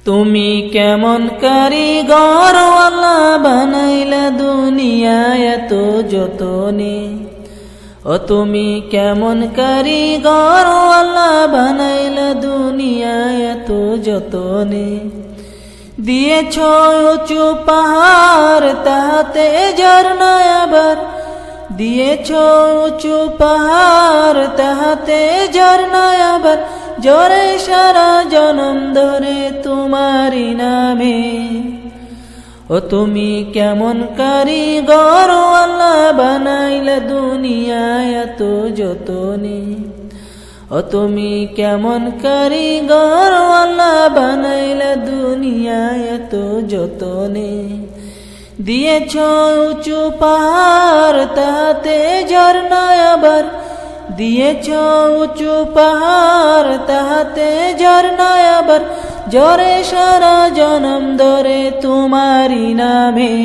তুমি কেমন কারিগর আল্লাহ বানাইলা দুনিয়ায় এত যতনে। ও তুমি কেমন কারিগর আল্লাহ বানাইলা দুনিয়ায় এত যতনে। দিয়েছ উঁচু পাহাড় তাহাতে ঝর্ণা আবার, দিয়েছ উঁচু পাহাড় তাহাতে ঝর্ণা আবার, জোরে সারা জনম ধরে তোমারি নামে। ও তুমি কেমন কারিগর আল্লাহ বানাইলা দুনিয়ায় এত যতনে। ও তুমি কেমন কারিগর আল্লাহ বানাইলা দুনিয়ায় এত যতনে। দিয়েছ উঁচু পাহাড় তাহাতে ঝর্ণা আবার, দিয়েছ উঁচু পাহাড় তাহাতে ঝর্ণা আবার, জোরে সারা জনম ধরে তোমারি নামে।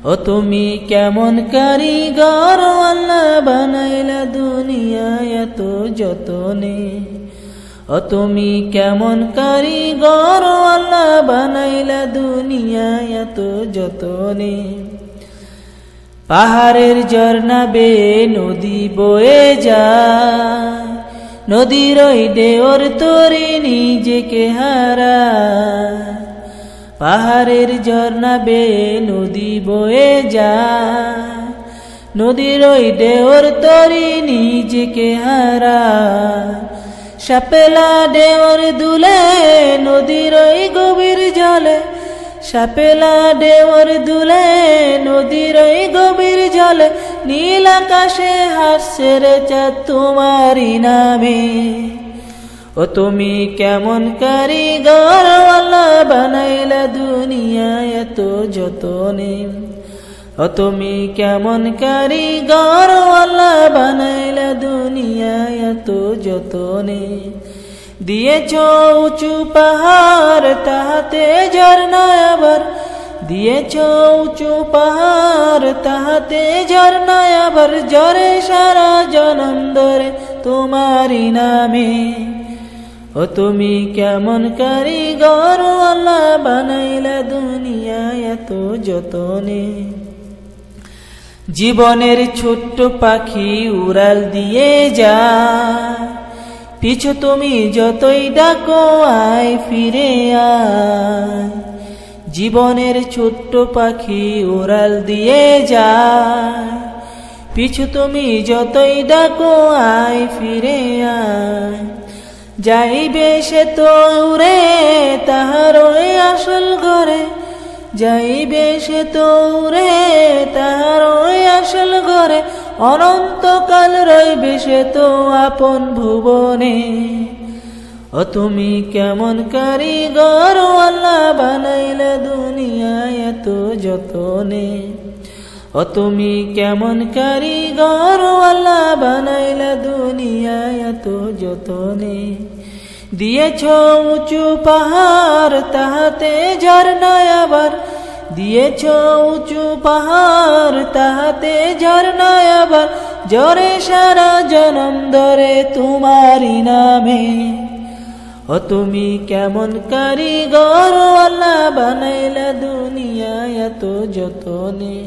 ও তুমি কেমন কারিগর আল্লাহ বানাইলা দুনিয়ায় এত যতনে। ও তুমি কেমন কারিগর আল্লাহ বানাইলা দুনিয়ায় এত যতনে। পাহাড়ের ঝর্ণা বেয়ে নদী বয়ে যায়, নদীর ওই ঢেউর তরে নিজেকে হারায়। পাহাড়ের ঝর্ণা বেয়ে নদী বয়ে যায়, নদীর ওই ঢেউর তরে নিজেকে হারায়। শাপলা ঢেউর দুলে নদীর ওই গভীর জলে, শাপলা ঢেউর দুলে নদীর ওই গভীর জলে, নীল আকাশে হাসছে রে চাঁদ তোমারি নামে। ও তুমি কেমন কারিগর আল্লাহ বানাইলা দুনিয়ায় এত যতনে। ও তুমি কেমন কারিগর আল্লাহ বানাইলা দুনিয়ায় এত যতনে। দিয়েছ উঁচু পাহাড় তাহাতে ঝর্ণা আবার, দিয়েছ উঁচু পাহাড় তাহাতে ঝর্ণা আবার, জোরে সারা জনম ধরে তোমারি নামে। ও তুমি কেমন কারিগর আল্লাহ বানাইলা দুনিয়ায় এত যতনে। জীবনের ছোট্ট পাখি উড়াল দিয়ে যায়, পিছু তুমি যতই ডাকো আয় ফিরে আয়। জীবনের ছোট্ট পাখি উড়াল দিয়ে যায়, পিছু তুমি যতই ডাকো আয় ফিরে আয়। যাইবে সে তো উড়ে তাহার ওই আসল ঘরে, যাইবে সে তো উড়ে তাহার ওই আসল ঘরে, অনন্তকাল রইবে সে তো আপন ভুবনে। ও তুমি কেমন কারিগর আল্লাহ বানাইলা দুনিয়ায় এত যতনে। ও তুমি কেমন কারিগর আল্লাহ বানাইলা দুনিয়ায় এত যতনে। দিয়েছ উঁচু পাহাড় তাহাতে ঝর্ণা আবার, দিয়েছ উঁচু পাহাড় তাহাতে ঝর্ণা আবার, জোরে সারা জনম ধরে তোমারি নামে। ও তুমি কেমন কারিগর আল্লাহ বানাইলা দুনিয়ায় এত যতনে।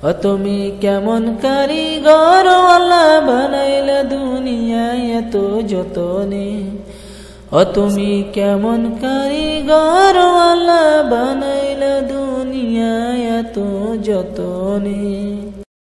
ও তুমি কেমন কারিগর আল্লাহ বানাইলা দুনিয়ায় এত যতনে। ও তুমি কেমন কারিগর আল্লাহ বানাইলা দুনিয়ায় এত যতনে।